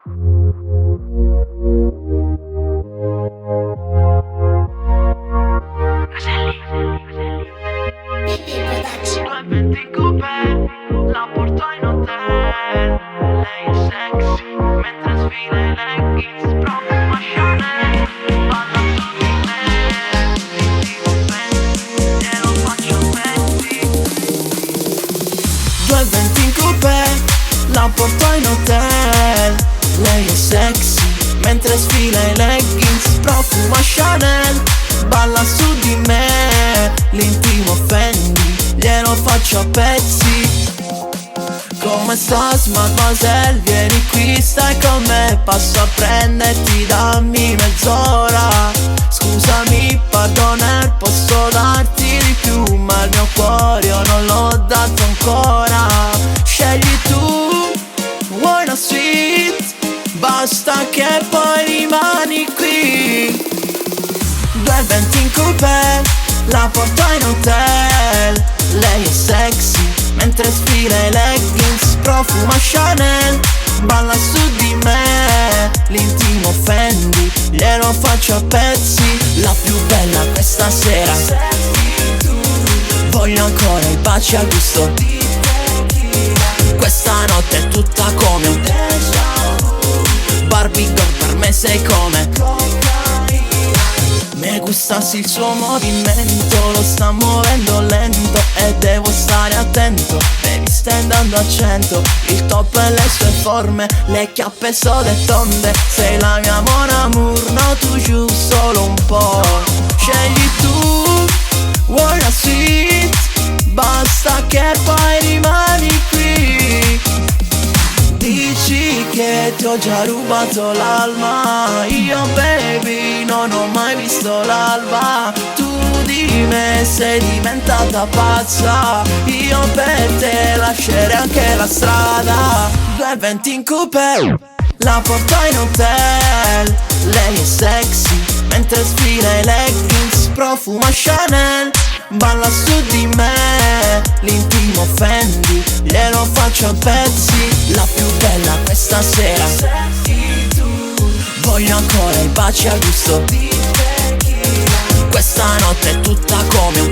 in coupé, la porto in hotel. Lei è sexy, mentre sfila i leggings, profuma Chanel, balla su di me. L'intimo offendi, glielo faccio a pezzi. 2:20 in coupé, la porto in hotel. Lei è sexy, mentre sfila i leggings, profuma Chanel, balla su di me. L'intimo offendi, glielo faccio a pezzi. Come stas, mademoiselle? Vieni qui, stai con me. Passo a prenderti, dammi mezz'ora. Scusami, pardoner, posso darti di più, ma il mio cuore io non l'ho dato ancora. Scegli tu, vuoi una suite? Basta che poi rimani qui. 2:20 in coupé, la porto in hotel. Lei è sexy, mentre sfila i leggings, profuma Chanel, balla su di me. L'intimo offendi, glielo faccio a pezzi. La più bella questa sera, voglio ancora i baci al gusto. Questa notte è tutta come un déjà vu. Barbie doll, per me sei come me gustas il suo movimento, lo sta muovendo lento e devo stare attento. Baby stai andando a 100, il top e le sue forme, le chiappe sode tonde. Sei la mia mon amour, no tu giù solo un po'. Scegli tu, vuoi una suite? Basta che poi rimani qui. Dici che ti ho già rubato l'alma, io baby non ho mai visto l'alba. Tu di me sei diventata pazza, io per te lascerei anche la strada. 2:20 in coupé, la porto in hotel. Lei è sexy, mentre sfila i leggings, profuma Chanel, balla su di me. L'intimo offendi, glielo faccio a pezzi. La più bella questa sera, voglio ancora i baci al gusto. Questa notte è tutta come un